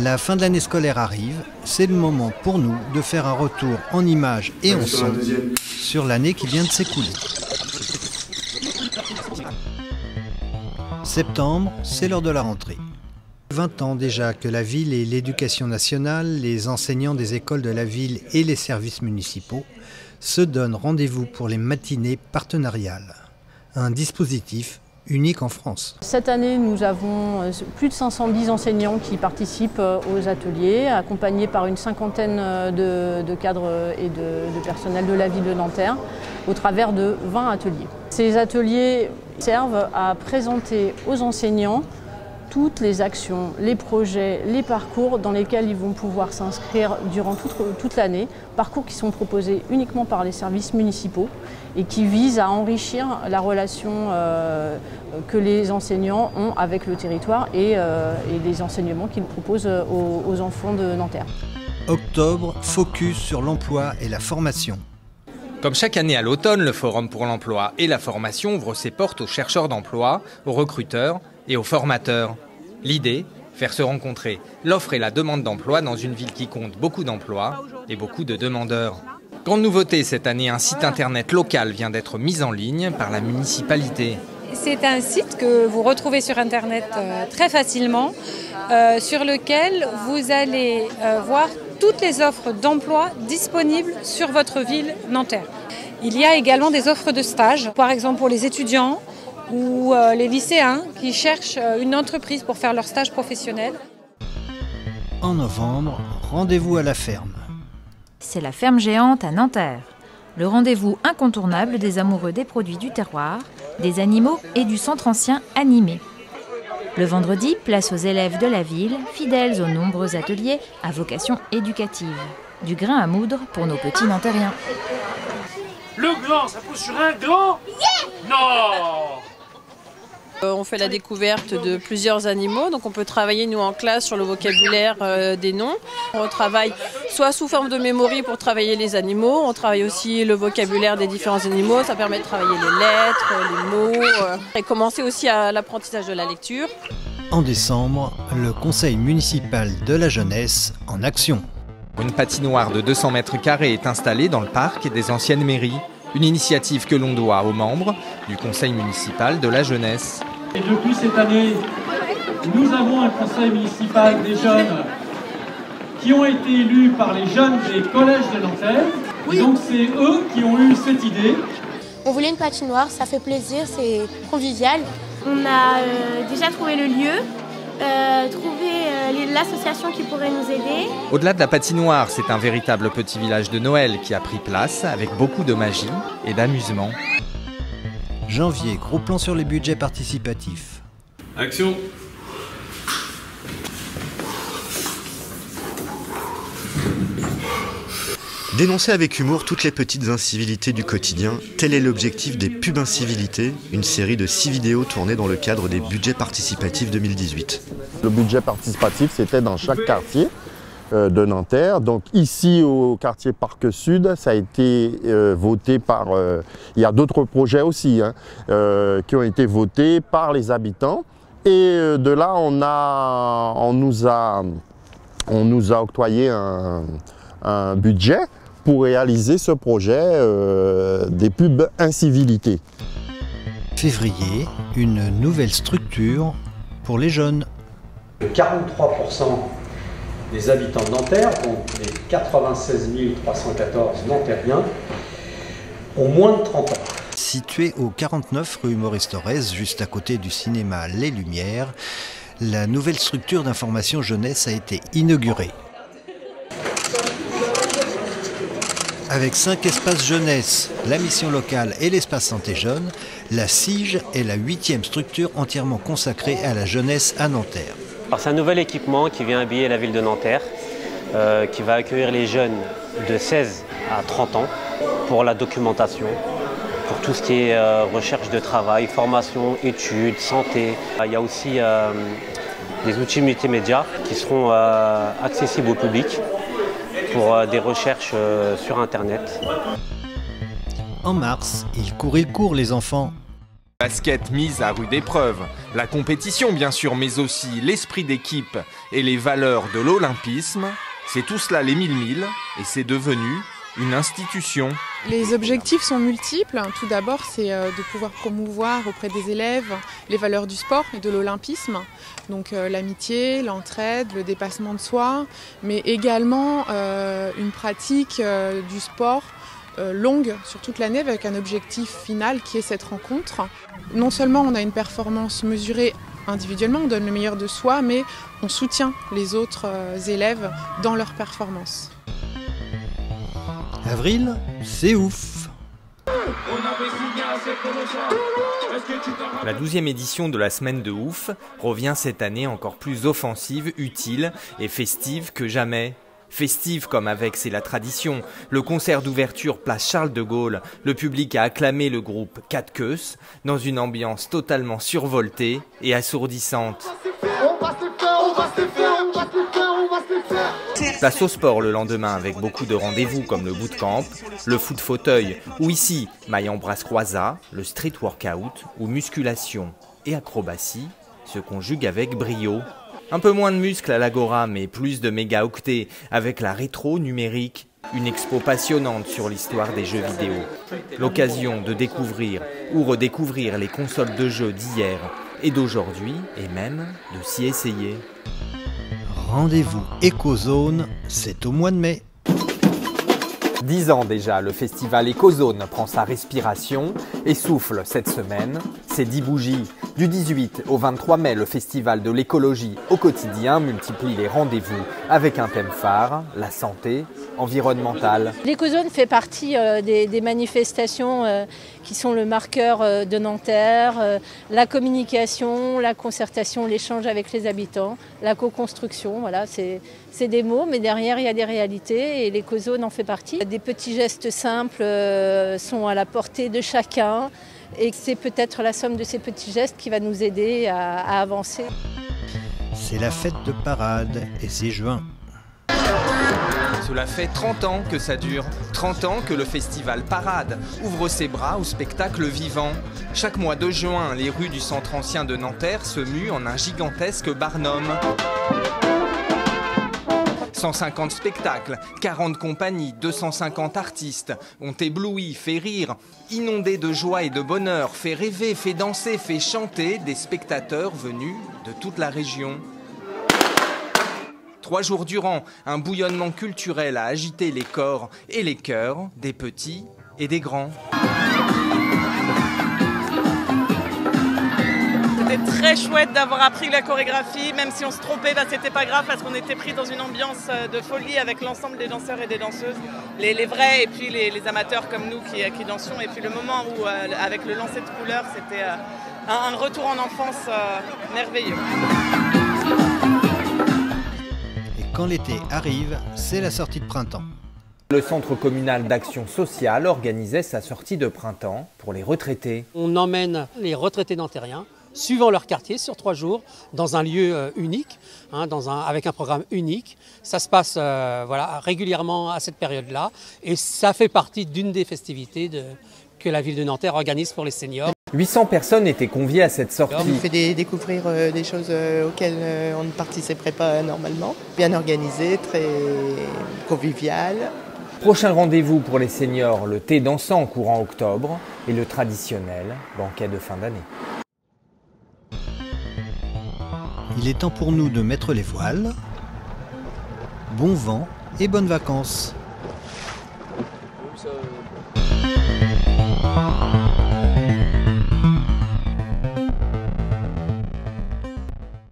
La fin de l'année scolaire arrive, c'est le moment pour nous de faire un retour en images et en son sur l'année qui vient de s'écouler. Septembre, c'est l'heure de la rentrée. 20 ans déjà que la ville et l'éducation nationale, les enseignants des écoles de la ville et les services municipaux se donnent rendez-vous pour les matinées partenariales. Un dispositif unique en France. Cette année, nous avons plus de 510 enseignants qui participent aux ateliers, accompagnés par une cinquantaine de cadres et de personnel de la ville de Nanterre, au travers de 20 ateliers. Ces ateliers servent à présenter aux enseignants toutes les actions, les projets, les parcours dans lesquels ils vont pouvoir s'inscrire durant toute l'année. Parcours qui sont proposés uniquement par les services municipaux et qui visent à enrichir la relation que les enseignants ont avec le territoire et les enseignements qu'ils proposent aux enfants de Nanterre. Octobre, focus sur l'emploi et la formation. Comme chaque année à l'automne, le Forum pour l'emploi et la formation ouvre ses portes aux chercheurs d'emploi, aux recruteurs et aux formateurs. L'idée, faire se rencontrer l'offre et la demande d'emploi dans une ville qui compte beaucoup d'emplois et beaucoup de demandeurs. Grande nouveauté cette année, un site internet local vient d'être mis en ligne par la municipalité. C'est un site que vous retrouvez sur internet très facilement, sur lequel vous allez voir toutes les offres d'emploi disponibles sur votre ville Nanterre. Il y a également des offres de stage, par exemple pour les étudiants ou les lycéens qui cherchent une entreprise pour faire leur stage professionnel. En novembre, rendez-vous à la ferme. C'est la ferme géante à Nanterre, le rendez-vous incontournable des amoureux des produits du terroir, des animaux et du centre ancien animé. Le vendredi, place aux élèves de la ville, fidèles aux nombreux ateliers à vocation éducative. Du grain à moudre pour nos petits Nantériens. Le gland, ça pousse sur un gland ? Non ! On fait la découverte de plusieurs animaux, donc on peut travailler nous en classe sur le vocabulaire des noms. On travaille soit sous forme de mémoire pour travailler les animaux, on travaille aussi le vocabulaire des différents animaux, ça permet de travailler les lettres, les mots, et commencer aussi à l'apprentissage de la lecture. En décembre, le conseil municipal de la jeunesse en action. Une patinoire de 200 mètres carrés est installée dans le parc des anciennes mairies. Une initiative que l'on doit aux membres du conseil municipal de la jeunesse. Et depuis cette année, nous avons un conseil municipal des jeunes qui ont été élus par les jeunes des collèges de Nanterre. Oui. Et donc c'est eux qui ont eu cette idée. On voulait une patinoire, ça fait plaisir, c'est convivial. On a déjà trouvé le lieu. Trouver l'association qui pourrait nous aider. Au-delà de la patinoire, c'est un véritable petit village de Noël qui a pris place avec beaucoup de magie et d'amusement. Janvier, gros plan sur les budgets participatifs. Action. Dénoncer avec humour toutes les petites incivilités du quotidien, tel est l'objectif des Pub Incivilités, une série de 6 vidéos tournées dans le cadre des budgets participatifs 2018. Le budget participatif, c'était dans chaque quartier de Nanterre. Donc ici, au quartier Parc Sud, ça a été voté par... il y a d'autres projets aussi qui ont été votés par les habitants. Et de là, on nous a octroyé un budget pour réaliser ce projet des pubs incivilités. Février, une nouvelle structure pour les jeunes. 43% des habitants de Nanterre, donc les 96 314 Nantériens, ont moins de 30 ans. Située au 49 rue Maurice Thorez, juste à côté du cinéma Les Lumières, la nouvelle structure d'information jeunesse a été inaugurée. Avec 5 espaces jeunesse, la mission locale et l'espace santé jeune, la CIGE est la 8e structure entièrement consacrée à la jeunesse à Nanterre. C'est un nouvel équipement qui vient habiller la ville de Nanterre, qui va accueillir les jeunes de 16 à 30 ans pour la documentation, pour tout ce qui est recherche de travail, formation, études, santé. Il y a aussi des outils multimédia qui seront accessibles au public pour des recherches sur Internet. En mars, ils courent les enfants. Basket mise à rude épreuve, la compétition bien sûr, mais aussi l'esprit d'équipe et les valeurs de l'olympisme. C'est tout cela les 1000 et c'est devenu une institution. Les objectifs sont multiples. Tout d'abord, c'est de pouvoir promouvoir auprès des élèves les valeurs du sport et de l'olympisme. Donc l'amitié, l'entraide, le dépassement de soi, mais également une pratique du sport longue sur toute l'année avec un objectif final qui est cette rencontre. Non seulement on a une performance mesurée individuellement, on donne le meilleur de soi, mais on soutient les autres élèves dans leur performance. Avril, c'est ouf. La 12e édition de la Semaine de Ouf revient cette année encore plus offensive, utile et festive que jamais. Festive comme avec, c'est la tradition. Le concert d'ouverture place Charles de Gaulle, le public a acclamé le groupe Quatre Queues dans une ambiance totalement survoltée et assourdissante. Place au sport le lendemain avec beaucoup de rendez-vous comme le bootcamp, le foot fauteuil ou ici, Maillan brasse croisa, le street workout ou musculation et acrobatie se conjuguent avec brio. Un peu moins de muscles à l'Agora mais plus de mégaoctets avec la rétro numérique. Une expo passionnante sur l'histoire des jeux vidéo. L'occasion de découvrir ou redécouvrir les consoles de jeux d'hier et d'aujourd'hui et même de s'y essayer. Rendez-vous Ecozone, c'est au mois de mai. 10 ans déjà, le festival Ecozone prend sa respiration et souffle cette semaine ses 10 bougies. Du 18 au 23 mai, le festival de l'écologie au quotidien multiplie les rendez-vous avec un thème phare, la santé environnementale. L'Ecozone fait partie des manifestations qui sont le marqueur de Nanterre, la communication, la concertation, l'échange avec les habitants, la co-construction, voilà, c'est des mots, mais derrière il y a des réalités et l'Ecozone en fait partie. Des petits gestes simples sont à la portée de chacun et c'est peut-être la somme de ces petits gestes qui va nous aider à avancer. C'est la fête de parade et c'est juin. Cela fait 30 ans que ça dure, 30 ans que le festival Parade ouvre ses bras au spectacle vivant. Chaque mois de juin, les rues du centre ancien de Nanterre se muent en un gigantesque Barnum. 150 spectacles, 40 compagnies, 250 artistes ont ébloui, fait rire, inondé de joie et de bonheur, fait rêver, fait danser, fait chanter des spectateurs venus de toute la région. 3 jours durant, un bouillonnement culturel a agité les corps et les cœurs des petits et des grands. C'était très chouette d'avoir appris la chorégraphie, même si on se trompait, bah, c'était pas grave parce qu'on était pris dans une ambiance de folie avec l'ensemble des danseurs et des danseuses, les vrais et puis les amateurs comme nous qui dansions. Et puis le moment où, avec le lancer de couleurs, c'était un retour en enfance merveilleux. Quand l'été arrive, c'est la sortie de printemps. Le centre communal d'action sociale organisait sa sortie de printemps pour les retraités. On emmène les retraités nantériens, suivant leur quartier, sur 3 jours, dans un lieu unique, avec un programme unique. Ça se passe régulièrement à cette période-là et ça fait partie d'une des festivités que la ville de Nanterre organise pour les seniors. 800 personnes étaient conviées à cette sortie. On nous fait découvrir des choses auxquelles on ne participerait pas normalement. Bien organisé, très convivial. Prochain rendez-vous pour les seniors, le thé dansant courant octobre et le traditionnel banquet de fin d'année. Il est temps pour nous de mettre les voiles. Bon vent et bonnes vacances.